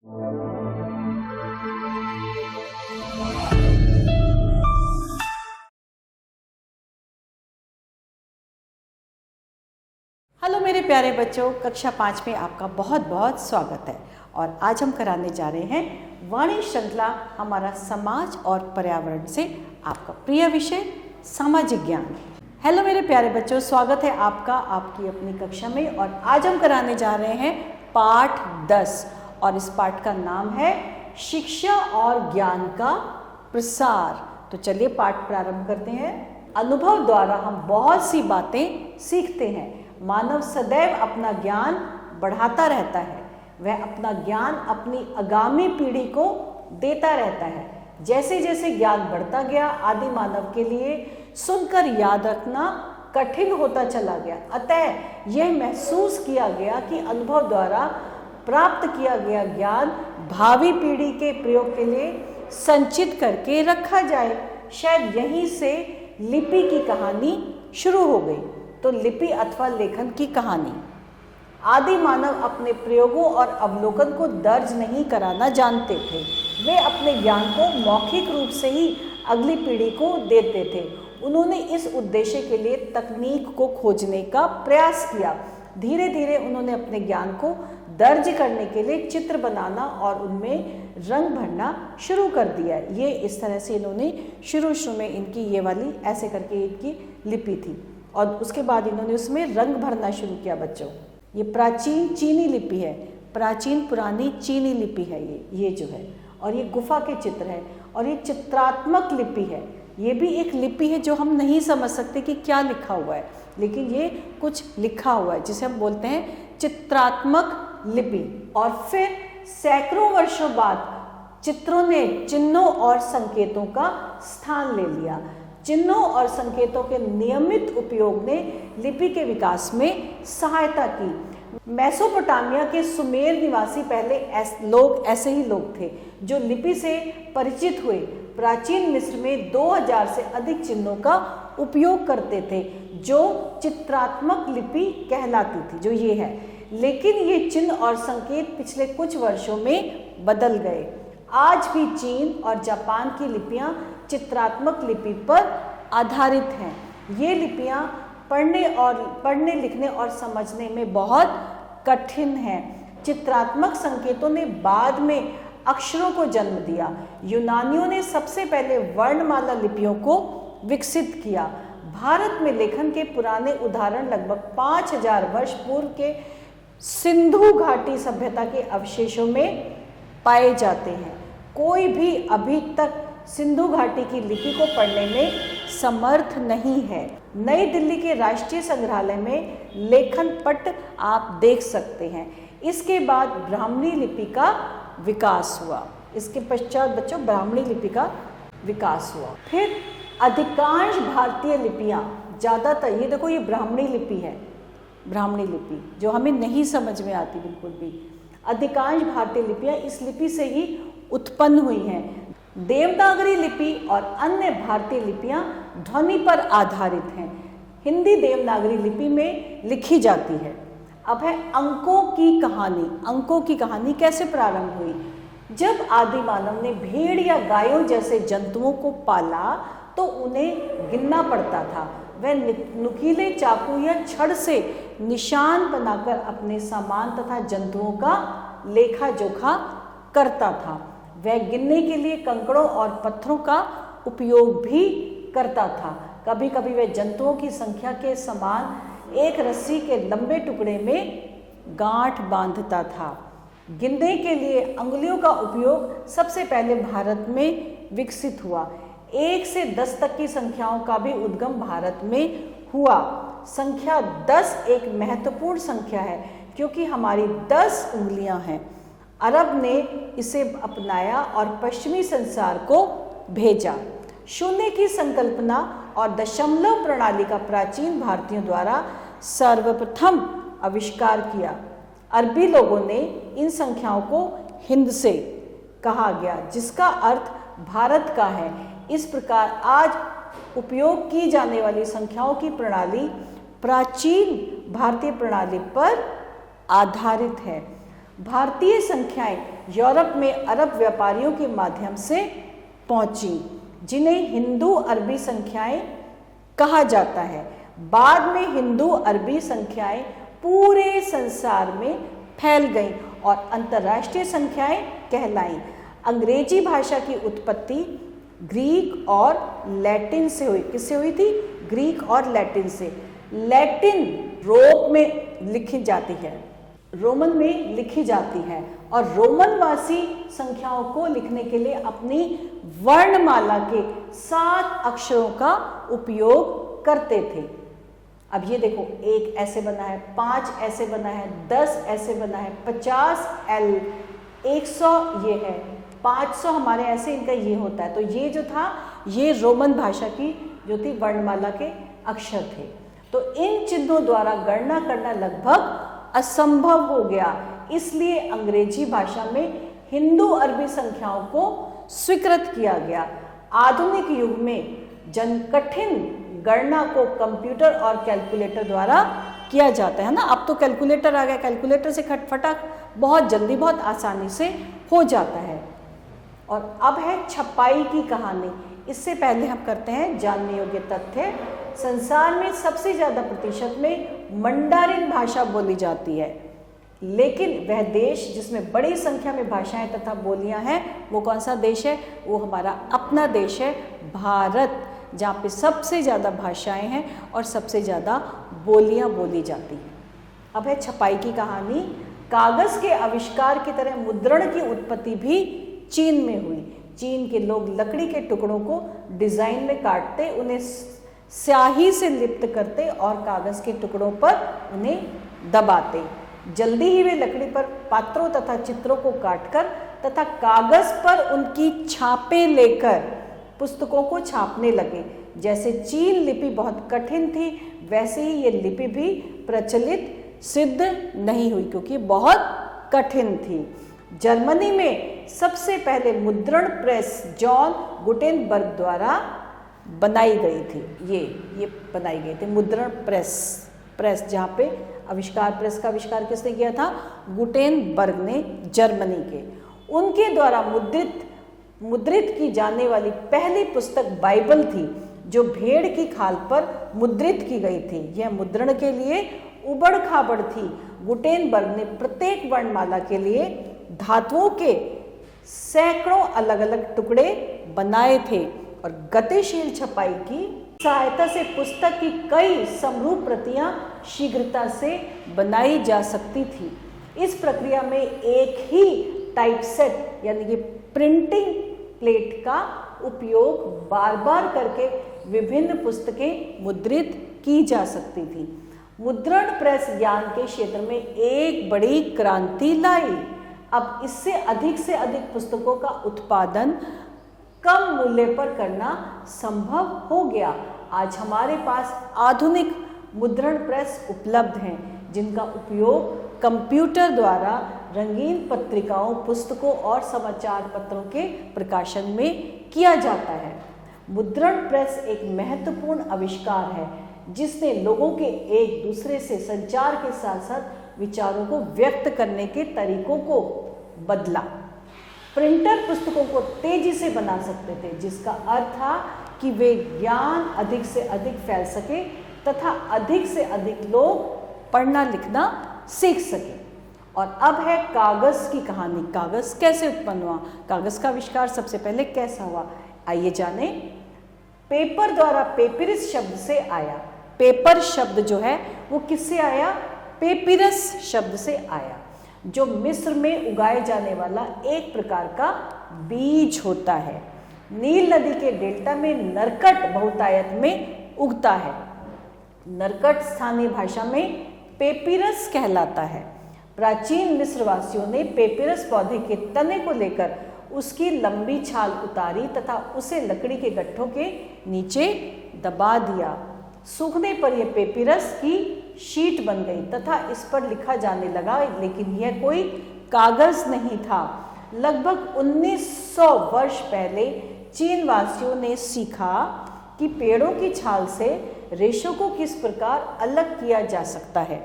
Hello मेरे प्यारे बच्चों, कक्षा 5 में आपका बहुत बहुत स्वागत है। और आज हम कराने जा रहे हैं वाणी श्रृंखला, हमारा समाज और पर्यावरण से आपका प्रिय विषय सामाजिक ज्ञान। हेलो मेरे प्यारे बच्चों, स्वागत है आपका आपकी अपनी कक्षा में। और आज हम कराने जा रहे हैं पाठ 10 और इस पाठ का नाम है शिक्षा और ज्ञान का प्रसार। तो चलिए पाठ प्रारंभ करते हैं। अनुभव द्वारा हम बहुत सी बातें सीखते हैं। मानव सदैव अपना ज्ञान बढ़ाता रहता है। वह अपना ज्ञान अपनी आगामी पीढ़ी को देता रहता है। जैसे जैसे ज्ञान बढ़ता गया, आदि मानव के लिए सुनकर याद रखना कठिन होता चला गया। अतः यह महसूस किया गया कि अनुभव द्वारा प्राप्त किया गया ज्ञान भावी पीढ़ी के प्रयोग के लिए संचित करके रखा जाए। शायद यहीं से लिपि की कहानी शुरू हो गई। तो लिपि अथवा लेखन की कहानी। आदि मानव अपने प्रयोगों और अवलोकन को दर्ज नहीं कराना जानते थे। वे अपने ज्ञान को मौखिक रूप से ही अगली पीढ़ी को देते थे। उन्होंने इस उद्देश्य के लिए तकनीक को खोजने का प्रयास किया। धीरे धीरे उन्होंने अपने ज्ञान को दर्ज करने के लिए चित्र बनाना और उनमें रंग भरना शुरू कर दिया। ये इस तरह से इन्होंने शुरू में इनकी ये वाली ऐसे करके इनकी लिपि थी और उसके बाद इन्होंने उसमें रंग भरना शुरू किया। बच्चों, ये प्राचीन चीनी लिपि है, प्राचीन पुरानी चीनी लिपि है ये जो है। और ये गुफा के चित्र है और ये चित्रात्मक लिपि है। ये भी एक लिपि है जो हम नहीं समझ सकते कि क्या लिखा हुआ है, लेकिन ये कुछ लिखा हुआ है जिसे हम बोलते हैं चित्रात्मक लिपि। और फिर सैकड़ों वर्षों बाद चित्रों ने चिन्हों और संकेतों का स्थान ले लिया। चिन्हों और संकेतों के नियमित उपयोग ने लिपि के विकास में सहायता की। मेसोपोटामिया के सुमेर निवासी पहले लोग ऐसे ही लोग थे जो लिपि से परिचित हुए। प्राचीन मिस्र में 2000 से अधिक चिन्हों का उपयोग करते थे जो चित्रात्मक लिपि कहलाती थी, जो ये है। लेकिन ये चिन्ह और संकेत पिछले कुछ वर्षों में बदल गए। आज भी चीन और जापान की लिपियां चित्रात्मक लिपि पर आधारित हैं। ये लिपियां पढ़ने लिखने और समझने में बहुत कठिन हैं। चित्रात्मक संकेतों ने बाद में अक्षरों को जन्म दिया। यूनानियों ने सबसे पहले वर्णमाला लिपियों को विकसित किया। भारत में लेखन के पुराने उदाहरण लगभग 5000 वर्ष पूर्व के सिंधु घाटी सभ्यता के अवशेषों में पाए जाते हैं। कोई भी अभी तक सिंधु घाटी की लिपि को पढ़ने में समर्थ नहीं है। नई दिल्ली के राष्ट्रीय संग्रहालय में लेखन पट आप देख सकते हैं। इसके बाद ब्राह्मणी लिपि का विकास हुआ। इसके पश्चात बच्चों ब्राह्मणी लिपि का विकास हुआ। फिर अधिकांश भारतीय लिपियां, ज़्यादातर, ये देखो ये ब्राह्मणी लिपि है, ब्राह्मणी लिपि जो हमें नहीं समझ में आती बिल्कुल भी। अधिकांश भारतीय लिपियां इस लिपि से ही उत्पन्न हुई हैं। देवनागरी लिपि और अन्य भारतीय लिपियां ध्वनि पर आधारित हैं। हिंदी देवनागरी लिपि में लिखी जाती है। अब है अंकों की कहानी। अंकों की कहानी कैसे प्रारंभ हुई? जब आदि मानव ने भेड़ या गायों जैसे जंतुओं को पाला तो उन्हें गिनना पड़ता था। वह नुकीले चाकू या छड़ से निशान बनाकर अपने सामान तथा जंतुओं का लेखा जोखा करता था। वह गिनने के लिए कंकड़ों और पत्थरों का उपयोग भी करता था। कभी कभी वह जंतुओं की संख्या के समान एक रस्सी के लंबे टुकड़े में गांठ बांधता था। गिनने के लिए अंगुलियों का उपयोग सबसे पहले भारत में विकसित हुआ। 1 से 10 तक की संख्याओं का भी उद्गम भारत में हुआ। संख्या 10 एक महत्वपूर्ण संख्या है क्योंकि हमारी 10 उंगलियां हैं। अरब ने इसे अपनाया और पश्चिमी संसार को भेजा। शून्य की संकल्पना और दशमलव प्रणाली का प्राचीन भारतीयों द्वारा सर्वप्रथम आविष्कार किया। अरबी लोगों ने इन संख्याओं को हिंद से कहा गया, जिसका अर्थ भारत का है। इस प्रकार आज उपयोग की जाने वाली संख्याओं की प्रणाली प्राचीन भारतीय प्रणाली पर आधारित है। भारतीय संख्याएं यूरोप में अरब व्यापारियों के माध्यम से पहुंची, जिन्हें हिंदू अरबी संख्याएं कहा जाता है। बाद में हिंदू अरबी संख्याएं पूरे संसार में फैल गईं और अंतर्राष्ट्रीय संख्याएं कहलाईं। अंग्रेजी भाषा की उत्पत्ति ग्रीक और लैटिन से हुई। किससे हुई थी? ग्रीक और लैटिन से। लैटिन रोम में लिखी जाती है, रोमन में लिखी जाती है, और रोमनवासी संख्याओं को लिखने के लिए अपनी वर्णमाला के 7 अक्षरों का उपयोग करते थे। अब ये देखो, 1 ऐसे बना है, 5 ऐसे बना है, 10 ऐसे बना है, 50 L, 100 ये है, 500 हमारे ऐसे, इनका ये होता है। तो ये जो था, ये रोमन भाषा की जो थी वर्णमाला के अक्षर थे। तो इन चिन्हों द्वारा गणना करना लगभग असंभव हो गया, इसलिए अंग्रेजी भाषा में हिंदू अरबी संख्याओं को स्वीकृत किया गया। आधुनिक युग में कठिन गणना को कंप्यूटर और कैलकुलेटर द्वारा किया जाता है ना। अब तो कैलकुलेटर आ गया, कैलकुलेटर से खटफटाक बहुत जल्दी, बहुत आसानी से हो जाता है। और अब है छपाई की कहानी। इससे पहले हम करते हैं जानने योग्य तथ्य। संसार में सबसे ज़्यादा प्रतिशत में मंडारिन भाषा बोली जाती है, लेकिन वह देश जिसमें बड़ी संख्या में भाषाएं तथा बोलियां हैं, वो कौन सा देश है? वो हमारा अपना देश है, भारत, जहाँ पे सबसे ज़्यादा भाषाएं हैं और सबसे ज़्यादा बोलियां बोली जाती हैं। अब है छपाई की कहानी। कागज़ के आविष्कार की तरह मुद्रण की उत्पत्ति भी चीन में हुई। चीन के लोग लकड़ी के टुकड़ों को डिज़ाइन में काटते, उन्हें स्याही से लिप्त करते और कागज़ के टुकड़ों पर उन्हें दबाते। जल्दी ही वे लकड़ी पर पात्रों तथा चित्रों को काटकर तथा कागज़ पर उनकी छापें लेकर पुस्तकों को छापने लगे। जैसे चीन लिपि बहुत कठिन थी, वैसे ही ये लिपि भी प्रचलित सिद्ध नहीं हुई, क्योंकि बहुत कठिन थी। जर्मनी में सबसे पहले मुद्रण प्रेस जॉन गुटेनबर्ग द्वारा बनाई गई थी। ये बनाई गई थी मुद्रण प्रेस, जहाँ पे प्रेस का आविष्कार किसने किया था? गुटेनबर्ग ने, जर्मनी के। उनके द्वारा मुद्रित की जाने वाली पहली पुस्तक बाइबल थी, जो भेड़ की खाल पर मुद्रित की गई थी। यह मुद्रण के लिए उबड़ खाबड़ थी। गुटेनबर्ग ने प्रत्येक वर्णमाला के लिए धातुओं के सैकड़ों अलग अलग टुकड़े बनाए थे और गतिशील छपाई की सहायता से पुस्तक की कई समरूप प्रतियां शीघ्रता से बनाई जा सकती थी। इस प्रक्रिया में एक ही टाइपसेट यानी कि प्रिंटिंग प्लेट का उपयोग बार बार करके विभिन्न पुस्तकें मुद्रित की जा सकती थी। मुद्रण प्रेस ज्ञान के क्षेत्र में एक बड़ी क्रांति लाई। अब इससे अधिक पुस्तकों का उत्पादन कम मूल्य पर करना संभव हो गया। आज हमारे पास आधुनिक मुद्रण प्रेस उपलब्ध हैं, जिनका उपयोग कंप्यूटर द्वारा रंगीन पत्रिकाओं, पुस्तकों और समाचार पत्रों के प्रकाशन में किया जाता है। मुद्रण प्रेस एक महत्वपूर्ण आविष्कार है, जिसने लोगों के एक दूसरे से संचार के साथ साथ विचारों को व्यक्त करने के तरीकों को बदला। प्रिंटर पुस्तकों को तेजी से बना सकते थे, जिसका अर्थ था कि वे ज्ञान अधिक से अधिक फैल सके तथा अधिक से अधिक लोग पढ़ना लिखना सीख सके। और अब है कागज़ की कहानी। कागज़ कैसे उत्पन्न हुआ? कागज़ का आविष्कार सबसे पहले कैसा हुआ? आइए जाने। पेपर द्वारा पेपिरस शब्द से आया। पेपर शब्द जो है वो किससे आया? पेपिरस शब्द से आया, जो मिस्र में उगाए जाने वाला एक प्रकार का बीज होता है। नील नदी के डेल्टा में नरकट बहुतायत में उगता है। नरकट स्थानीय भाषा में पेपिरस कहलाता है। प्राचीन मिस्रवासियों ने पेपिरस पौधे के तने को लेकर उसकी लंबी छाल उतारी तथा उसे लकड़ी के गट्ठों के नीचे दबा दिया। सूखने पर यह पेपिरस की शीट बन गई तथा इस पर लिखा जाने लगा, लेकिन यह कोई कागज़ नहीं था। लगभग 1900 वर्ष पहले चीन वासियों ने सीखा कि पेड़ों की छाल से रेशों को किस प्रकार अलग किया जा सकता है।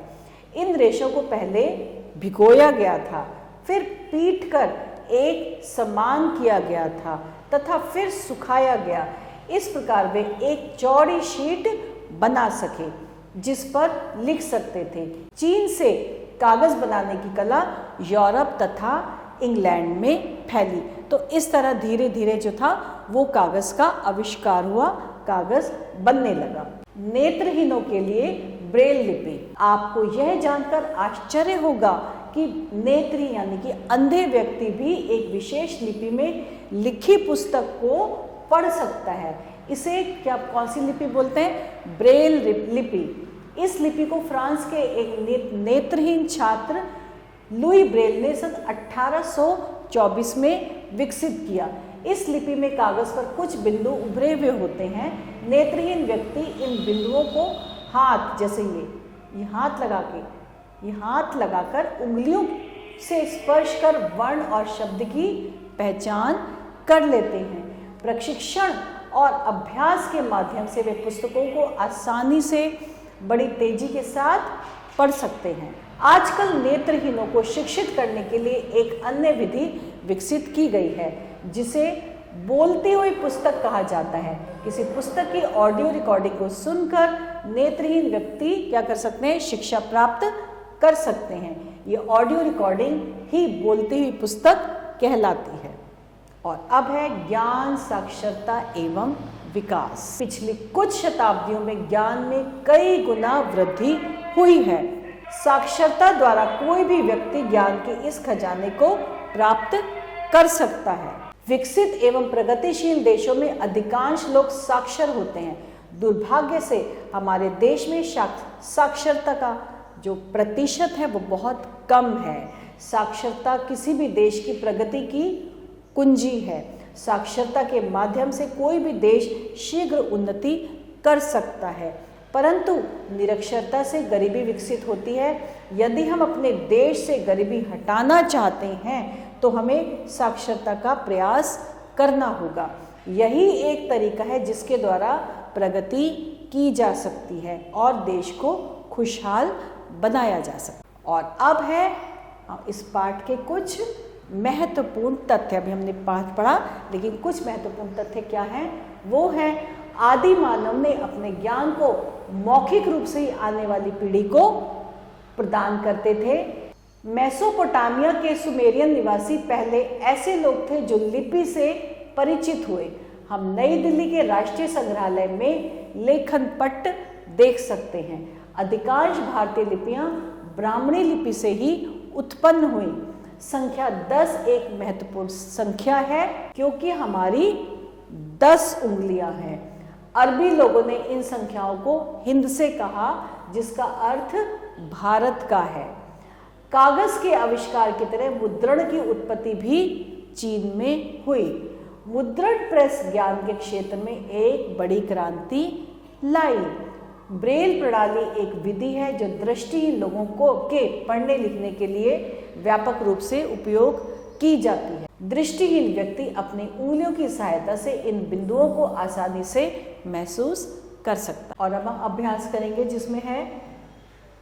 इन रेशों को पहले भिगोया गया था, फिर पीटकर एक समान किया गया था तथा फिर सुखाया गया। इस प्रकार वे एक चौड़ी शीट बना सके जिस पर लिख सकते थे। चीन से कागज बनाने की कला यूरोप तथा इंग्लैंड में फैली। तो इस तरह धीरे धीरे जो था वो कागज का आविष्कार हुआ, कागज बनने लगा। नेत्रहीनों के लिए ब्रेल लिपि। आपको यह जानकर आश्चर्य होगा कि नेत्री यानी कि अंधे व्यक्ति भी एक विशेष लिपि में लिखी पुस्तक को पढ़ सकता है। इसे क्या, कौन सी लिपि बोलते हैं? ब्रेल लिपि। इस लिपि को फ्रांस के एक नेत्रहीन छात्र लुई ब्रेल ने सन 1824 में विकसित किया। इस लिपि में कागज पर कुछ बिंदु उभरे हुए होते हैं। नेत्रहीन व्यक्ति इन बिंदुओं को हाथ, जैसे ये हाथ लगाकर उंगलियों से स्पर्श कर वर्ण और शब्द की पहचान कर लेते हैं। प्रशिक्षण और अभ्यास के माध्यम से वे पुस्तकों को आसानी से बड़ी तेजी के साथ पढ़ सकते हैं। आजकल नेत्रहीनों को शिक्षित करने के लिए एक अन्य विधि विकसित की गई है जिसे बोलती हुई पुस्तक कहा जाता है। किसी पुस्तक की ऑडियो रिकॉर्डिंग को सुनकर नेत्रहीन व्यक्ति क्या कर सकते हैं? शिक्षा प्राप्त कर सकते हैं। ये ऑडियो रिकॉर्डिंग ही बोलती हुई पुस्तक कहलाती है। और अब है ज्ञान, साक्षरता एवं विकास। पिछली कुछ शताब्दियों में ज्ञान में कई गुना वृद्धि हुई है। साक्षरता द्वारा कोई भी व्यक्ति ज्ञान के इस खजाने को प्राप्त कर सकता है। विकसित एवं प्रगतिशील देशों में अधिकांश लोग साक्षर होते हैं। दुर्भाग्य से हमारे देश में साक्षरता का जो प्रतिशत है वो बहुत कम है। साक्षरता किसी भी देश की प्रगति की कुंजी है। साक्षरता के माध्यम से कोई भी देश शीघ्र उन्नति कर सकता है, परंतु निरक्षरता से गरीबी विकसित होती है। यदि हम अपने देश से गरीबी हटाना चाहते हैं तो हमें साक्षरता का प्रयास करना होगा। यही एक तरीका है जिसके द्वारा प्रगति की जा सकती है और देश को खुशहाल बनाया जा सकता है। और अब है इस पाठ के कुछ महत्वपूर्ण तथ्य। अभी हमने पाठ पढ़ा, लेकिन कुछ महत्वपूर्ण तथ्य क्या हैं? वो है आदि मानव ने अपने ज्ञान को मौखिक रूप से ही आने वाली पीढ़ी को प्रदान करते थे। मेसोपोटामिया के सुमेरियन निवासी पहले ऐसे लोग थे जो लिपि से परिचित हुए। हम नई दिल्ली के राष्ट्रीय संग्रहालय में लेखन पट देख सकते हैं। अधिकांश भारतीय लिपियां ब्राह्मणी लिपि से ही उत्पन्न हुई। संख्या 10 एक महत्वपूर्ण संख्या है क्योंकि हमारी 10 उंगलियां हैं। अरबी लोगों ने इन संख्याओं को हिंद से कहा, जिसका अर्थ भारत का है। कागज के आविष्कार की तरह मुद्रण की उत्पत्ति भी चीन में हुई। मुद्रण प्रेस ज्ञान के क्षेत्र में एक बड़ी क्रांति लाई। ब्रेल प्रणाली एक विधि है जो दृष्टिहीन लोगों के पढ़ने लिखने के लिए व्यापक रूप से उपयोग की जाती है। दृष्टिहीन व्यक्ति अपनी उंगलियों की सहायता से इन बिंदुओं को आसानी से महसूस कर सकता है। और अब हम अभ्यास करेंगे जिसमें है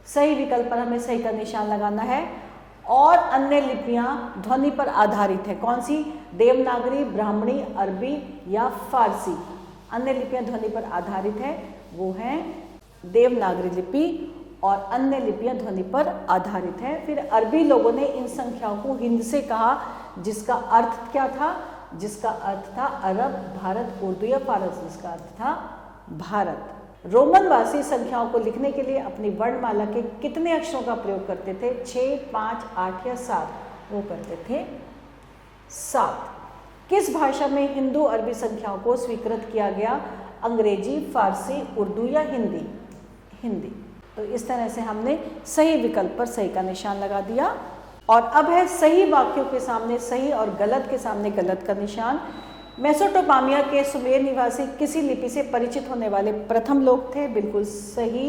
सही विकल्प पर हमें सही का निशान लगाना है और अन्य लिपियां ध्वनि पर आधारित है। कौन सी? देवनागरी, ब्राह्मणी, अरबी या फारसी। अन्य लिपियां ध्वनि पर आधारित है, वो हैं देवनागरी लिपि और अन्य लिपियां ध्वनि पर आधारित है। फिर अरबी लोगों ने इन संख्याओं को हिंद से कहा, जिसका अर्थ क्या था? जिसका अर्थ था अरब, भारत, उर्दू या फारसी, जिसका अर्थ था भारत। रोमन वासी संख्याओं को लिखने के लिए अपनी वर्णमाला के कितने अक्षरों का प्रयोग करते थे? 6, 5, 8 या 7? वो करते थे 7। किस भाषा में हिंदू अरबी संख्याओं को स्वीकृत किया गया? अंग्रेजी, फारसी, उर्दू या हिंदी? हिंदी। तो इस तरह से हमने सही विकल्प पर सही का निशान लगा दिया। और अब है सही वाक्यों के सामने सही और गलत के सामने गलत का निशान। मेसोपोटामिया के सुमेर निवासी किसी लिपि से परिचित होने वाले प्रथम लोग थे। बिल्कुल सही।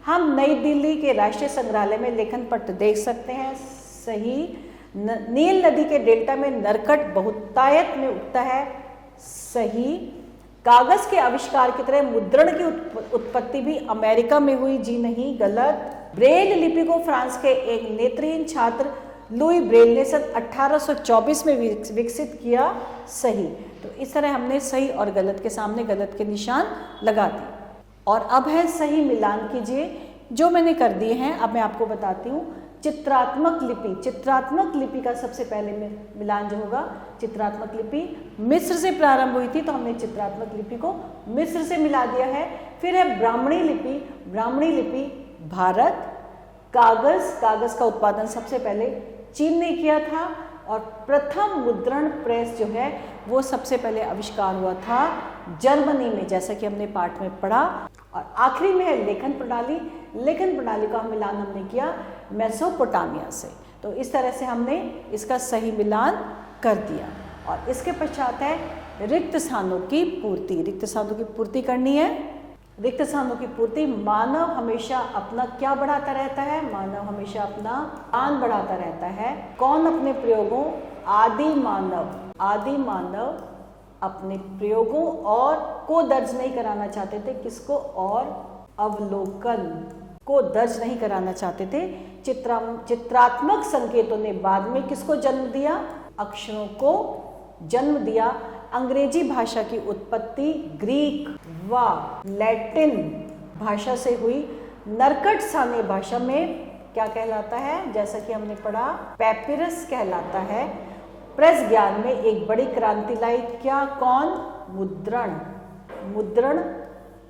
हम नई दिल्ली के राष्ट्रीय संग्रहालय में लेखन पट देख सकते हैं। सही। नील नदी के डेल्टा में नरकट बहुतायत में उगता है। सही। कागज के आविष्कार की तरह मुद्रण की उत्पत्ति भी अमेरिका में हुई। जी नहीं, गलत। ब्रेल लिपि को फ्रांस के एक नेत्रहीन छात्र लुई ब्रेल ने सन 1824 में विकसित किया सही। तो इस तरह हमने सही और गलत के सामने गलत के निशान लगा दिए। और अब है सही मिलान कीजिए, जो मैंने कर दिए हैं। अब मैं आपको बताती हूँ चित्रात्मक लिपि। चित्रात्मक लिपि का सबसे पहले मिलान जो होगा, चित्रात्मक लिपि मिस्र से प्रारंभ हुई थी, तो हमने चित्रात्मक लिपि को मिस्र से मिला दिया है। फिर है ब्राह्मणी लिपि। ब्राह्मणी लिपि भारत। कागज का उत्पादन सबसे पहले चीन ने किया था, और प्रथम मुद्रण प्रेस जो है वो सबसे पहले आविष्कार हुआ था जर्मनी में, जैसा कि हमने पाठ में पढ़ा। और आखिरी में है लेखन प्रणाली। लेखन प्रणाली का मिलान हमने किया मेसोपोटामिया से। तो इस तरह से हमने इसका सही मिलान कर दिया। और इसके पश्चात है रिक्त स्थानों की पूर्ति। रिक्त स्थानों की पूर्ति करनी है। रिक्त स्थानों की पूर्ति, मानव हमेशा अपना क्या बढ़ाता रहता है? मानव हमेशा अपना ज्ञान बढ़ाता रहता है। कौन अपने प्रयोगों? आदि मानव अपने प्रयोगों और को दर्ज नहीं कराना चाहते थे। किसको? और अवलोकन को दर्ज नहीं कराना चाहते थे। चित्रात्मक संकेतों ने बाद में किसको जन्म दिया? अक्षरों को जन्म दिया। अंग्रेजी भाषा की उत्पत्ति ग्रीक व लैटिन भाषा से हुई। नरकट स्थानीय भाषा में क्या कहलाता है? जैसा कि हमने पढ़ा, पैपिरस कहलाता है। प्रेस ज्ञान में एक बड़ी क्रांति लाई। क्या? कौन? मुद्रण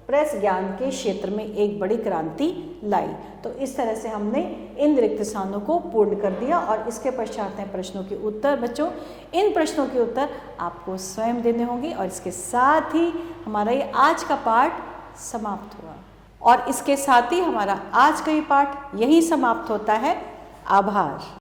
प्रेस ज्ञान के क्षेत्र में एक बड़ी क्रांति लाई। तो इस तरह से हमने इन रिक्त स्थानों को पूर्ण कर दिया। और इसके पश्चात हैं प्रश्नों के उत्तर। बच्चों, इन प्रश्नों के उत्तर आपको स्वयं देने होंगे। और इसके साथ ही हमारा ये आज का पाठ समाप्त हुआ। और इसके साथ ही हमारा आज का ये पाठ यही समाप्त होता है। आभार।